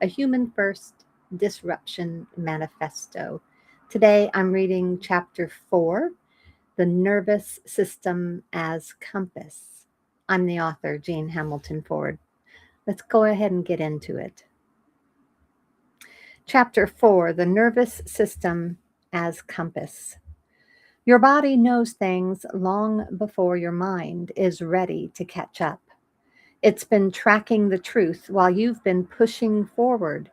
A Human First Disruption Manifesto. Today I'm reading Chapter 4, The Nervous System as Compass. I'm the author, Jean Hamilton-Ford. Let's go ahead and get into it. Chapter 4, The Nervous System as Compass. Your body knows things long before your mind is ready to catch up. It's been tracking the truth while you've been pushing forward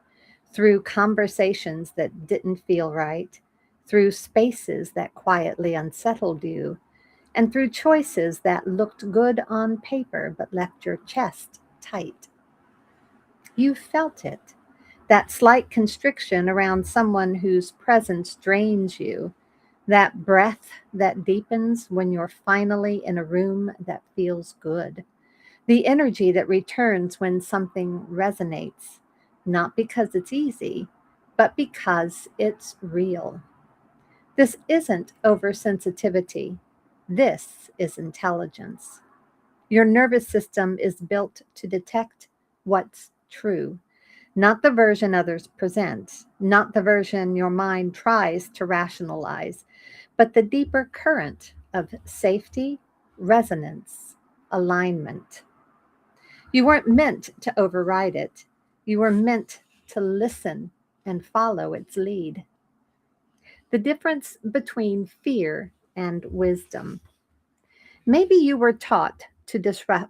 through conversations that didn't feel right, through spaces that quietly unsettled you, and through choices that looked good on paper but left your chest tight. You felt it, that slight constriction around someone whose presence drains you, that breath that deepens when you're finally in a room that feels good. The energy that returns when something resonates, not because it's easy, but because it's real. This isn't oversensitivity. This is intelligence. Your nervous system is built to detect what's true, not the version others present, not the version your mind tries to rationalize, but the deeper current of safety, resonance, alignment. You weren't meant to override it. You were meant to listen and follow its lead. The difference between fear and wisdom. Maybe you were taught to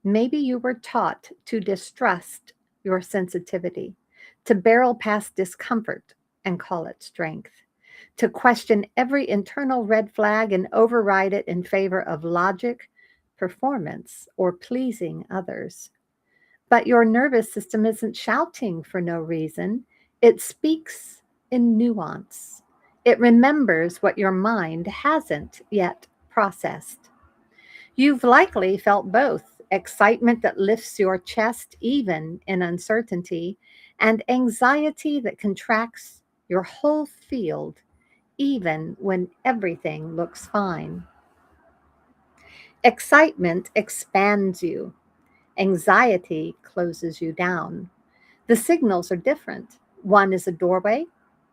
maybe you were taught to distrust your sensitivity, to barrel past discomfort and call it strength, to question every internal red flag and override it in favor of logic, performance, or pleasing others. But your nervous system isn't shouting for no reason. It speaks in nuance. It remembers what your mind hasn't yet processed. You've likely felt both excitement that lifts your chest even in uncertainty, and anxiety that contracts your whole field even when everything looks fine. Excitement expands you, anxiety closes you down. The signals are different. One is a doorway,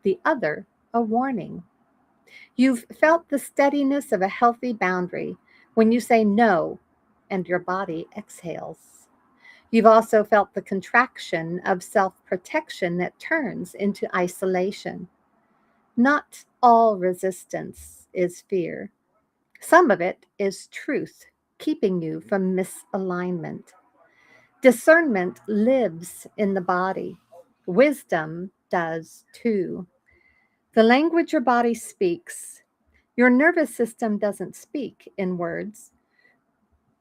the other, a warning. You've felt the steadiness of a healthy boundary when you say no and your body exhales. You've also felt the contraction of self protection that turns into isolation. Not all resistance is fear. Some of it is truth, keeping you from misalignment. Discernment lives in the body. Wisdom does too. The language your body speaks, your nervous system doesn't speak in words.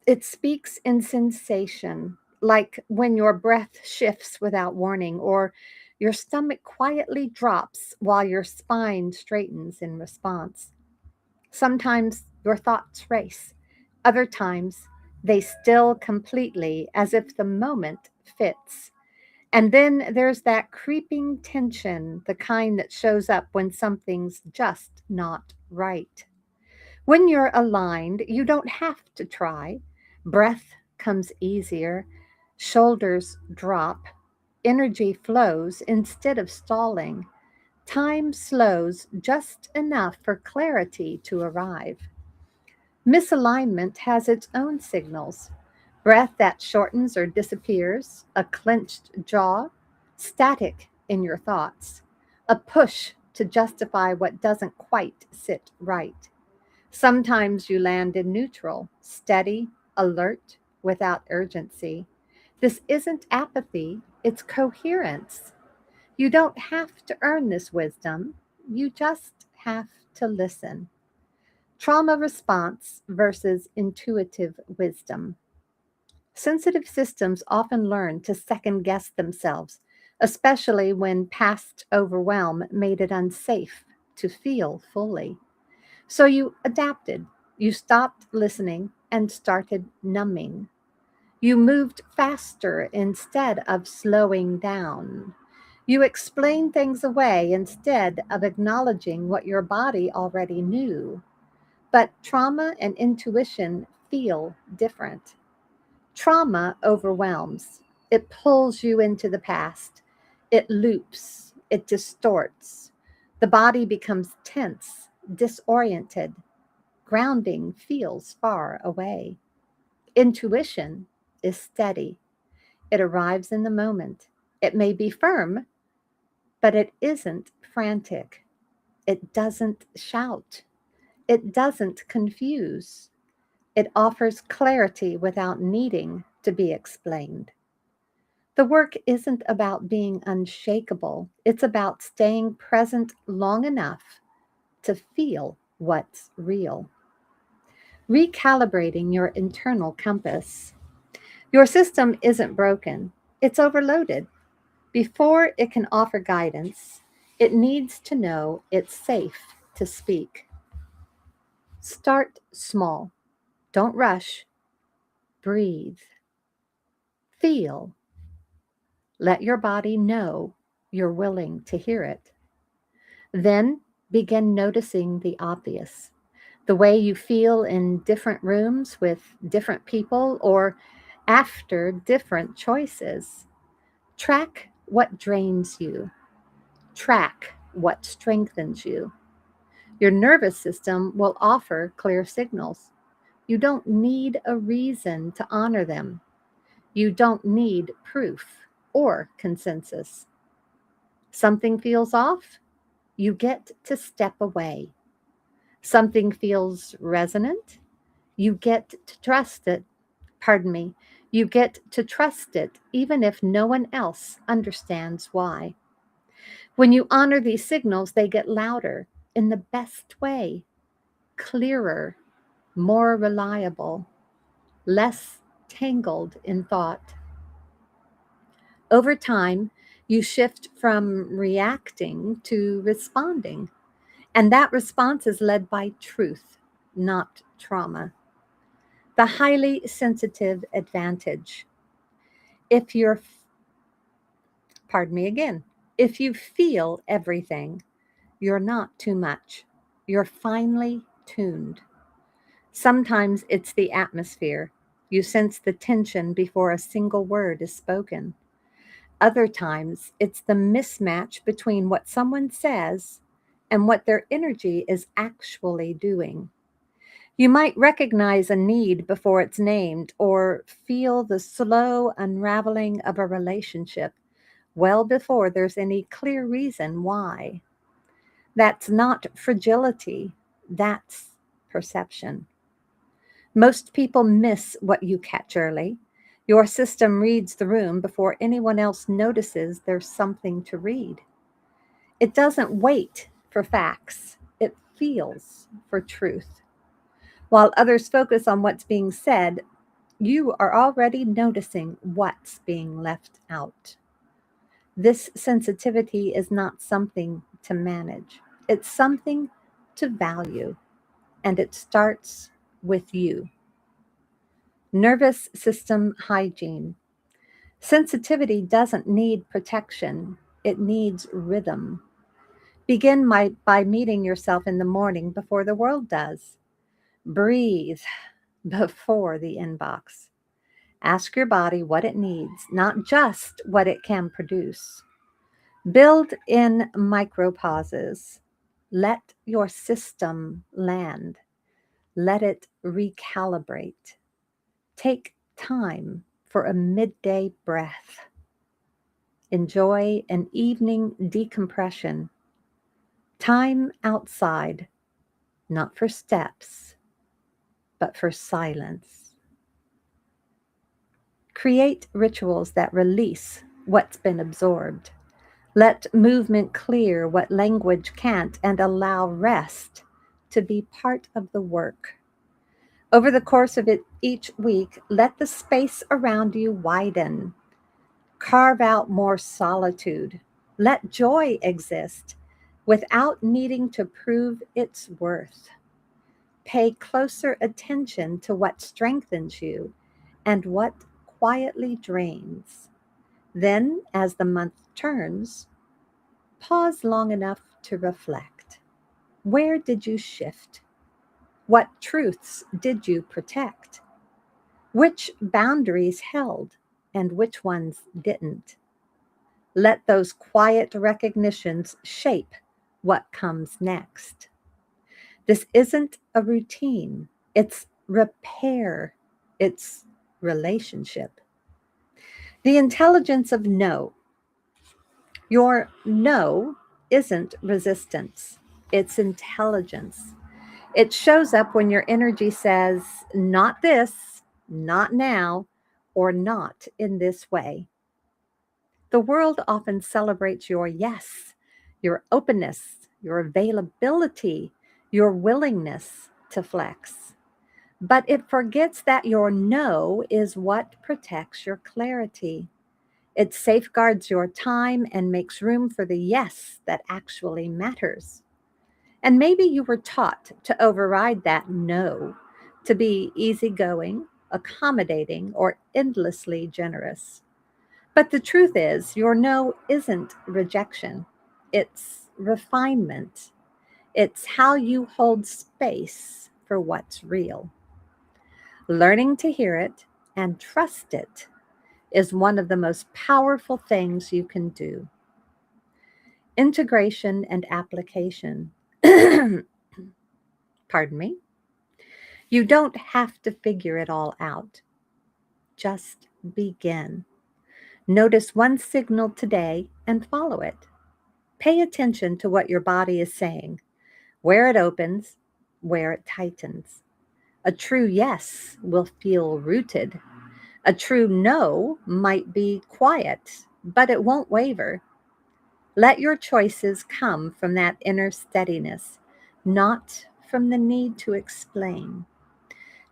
It speaks in sensation, like when your breath shifts without warning, or your stomach quietly drops while your spine straightens in response. Sometimes your thoughts race, other times they still completely as if the moment fits. And then there's that creeping tension, the kind that shows up when something's just not right. When you're aligned, you don't have to try. Breath comes easier, shoulders drop, energy flows instead of stalling. Time slows just enough for clarity to arrive. Misalignment has its own signals: breath that shortens or disappears, a clenched jaw, static in your thoughts, a push to justify what doesn't quite sit right. Sometimes you land in neutral, steady, alert, without urgency. This isn't apathy, it's coherence. You don't have to earn this wisdom, you just have to listen. Trauma response versus intuitive wisdom. Sensitive systems often learn to second guess themselves, especially when past overwhelm made it unsafe to feel fully. So you adapted. You stopped listening and started numbing. You moved faster instead of slowing down. You explained things away instead of acknowledging what your body already knew. But trauma and intuition feel different. Trauma overwhelms. It pulls you into the past. It loops. It distorts. The body becomes tense, disoriented. Grounding feels far away. Intuition is steady. It arrives in the moment. It may be firm, but it isn't frantic. It doesn't shout. It doesn't confuse. It offers clarity without needing to be explained. The work isn't about being unshakable, it's about staying present long enough to feel what's real. Recalibrating your internal compass. Your system isn't broken, it's overloaded. Before it can offer guidance, it needs to know it's safe to speak. Start small. Don't rush. Breathe. Feel. Let your body know you're willing to hear it. Then begin noticing the obvious, the way you feel in different rooms with different people or after different choices. Track what drains you, track what strengthens you. Your nervous system will offer clear signals. You don't need a reason to honor them. You don't need proof or consensus. Something feels off, you get to step away. Something feels resonant, you get to trust it. Pardon me, you get to trust it even if no one else understands why. When you honor these signals, they get louder in the best way, clearer, more reliable, less tangled in thought. Over time, you shift from reacting to responding, and that response is led by truth, not trauma. The highly sensitive advantage. If you're, pardon me again, if you feel everything, you're not too much. You're finely tuned. Sometimes it's the atmosphere. You sense the tension before a single word is spoken. Other times, it's the mismatch between what someone says and what their energy is actually doing. You might recognize a need before it's named or feel the slow unraveling of a relationship well before there's any clear reason why. That's not fragility, that's perception. Most people miss what you catch early. Your system reads the room before anyone else notices there's something to read. It doesn't wait for facts, it feels for truth. While others focus on what's being said, you are already noticing what's being left out. This sensitivity is not something to manage, it's something to value, and it starts with you. Nervous system hygiene. Sensitivity doesn't need protection, it needs rhythm. Begin by meeting yourself in the morning before the world does. Breathe before the inbox. Ask your body what it needs, not just what it can produce. Build in micro pauses. Let your system land. Let it recalibrate. Take time for a midday breath. Enjoy an evening decompression. Time outside, not for steps, but for silence. Create rituals that release what's been absorbed. Let movement clear what language can't and allow rest to be part of the work. Over the course of each week, let the space around you widen. Carve out more solitude. Let joy exist without needing to prove its worth. Pay closer attention to what strengthens you and what quietly drains. Then, as the month turns, pause long enough to reflect. Where did you shift? What truths did you protect? Which boundaries held? and which ones didn't. Let those quiet recognitions shape what comes next. This isn't a routine, it's repair, it's relationship. The intelligence of no. Your no isn't resistance, it's intelligence. It shows up when your energy says, not this, not now, or not in this way. The world often celebrates your yes, your openness, your availability, your willingness to flex. But it forgets that your no is what protects your clarity. It safeguards your time and makes room for the yes that actually matters. And maybe you were taught to override that no, to be easygoing, accommodating, or endlessly generous. But the truth is, your no isn't rejection, it's refinement. It's how you hold space for what's real. Learning to hear it and trust it is one of the most powerful things you can do. Integration and application. Pardon me. You don't have to figure it all out. Just begin. Notice one signal today and follow it. Pay attention to what your body is saying, where it opens, where it tightens. A true yes will feel rooted. A true no might be quiet, but it won't waver. Let your choices come from that inner steadiness, not from the need to explain.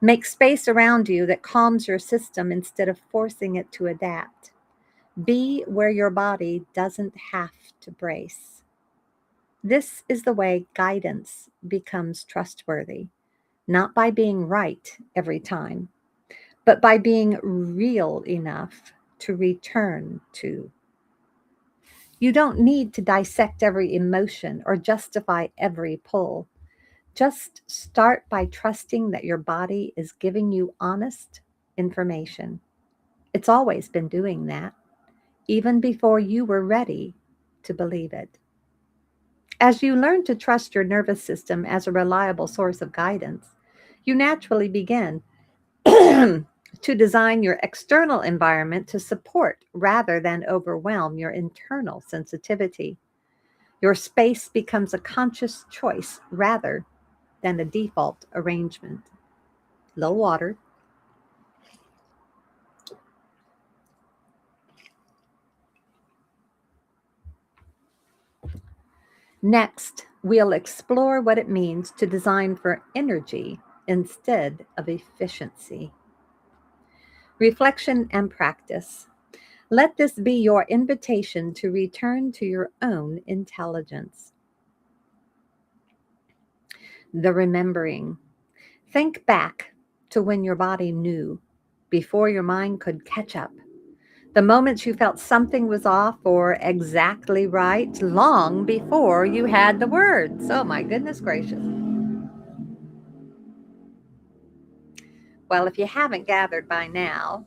Make space around you that calms your system instead of forcing it to adapt. Be where your body doesn't have to brace. This is the way guidance becomes trustworthy, not by being right every time, but by being real enough to return to. You don't need to dissect every emotion or justify every pull. Just start by trusting that your body is giving you honest information. It's always been doing that, even before you were ready to believe it. As you learn to trust your nervous system as a reliable source of guidance, you naturally begin to design your external environment to support rather than overwhelm your internal sensitivity. Your space becomes a conscious choice rather than a default arrangement. Little water. Next, we'll explore what it means to design for energy instead of efficiency. Reflection and practice. Let this be your invitation to return to your own intelligence. The remembering. Think back to when your body knew before your mind could catch up. The moments you felt something was off or exactly right long before you had the words. Oh my goodness gracious. Well, if you haven't gathered by now,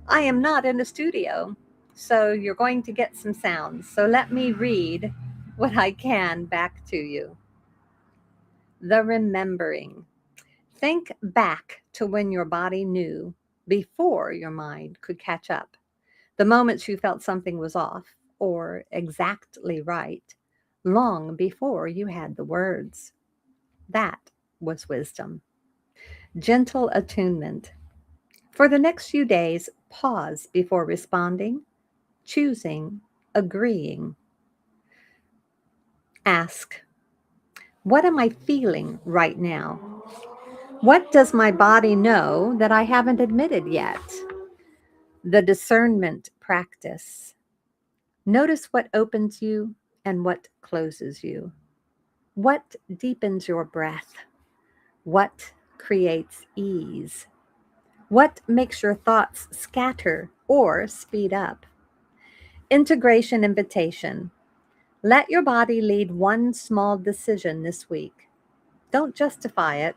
I am not in a studio, so you're going to get some sounds. So let me read what I can back to you. The remembering. Think back to when your body knew before your mind could catch up. The moments you felt something was off or exactly right, long before you had the words. That was wisdom. Gentle attunement. For the next few days, pause before responding, choosing, agreeing. Ask, what am I feeling right now? What does my body know that I haven't admitted yet? The discernment practice. Notice what opens you and what closes you. What deepens your breath? What creates ease? What makes your thoughts scatter or speed up? Integration invitation. Let your body lead one small decision this week. Don't justify it.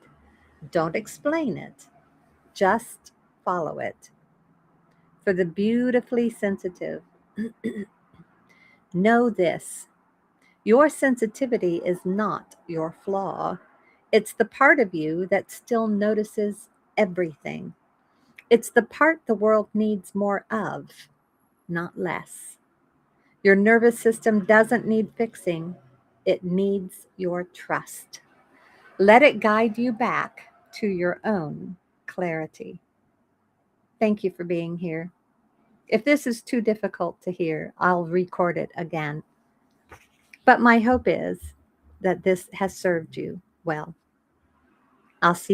Don't explain it. Just follow it. For the beautifully sensitive, know this: your sensitivity is not your flaw. It's the part of you that still notices everything. It's the part the world needs more of, not less. Your nervous system doesn't need fixing, it needs your trust. Let it guide you back to your own clarity. Thank you for being here. If this is too difficult to hear, I'll record it again. But my hope is that this has served you well. I'll see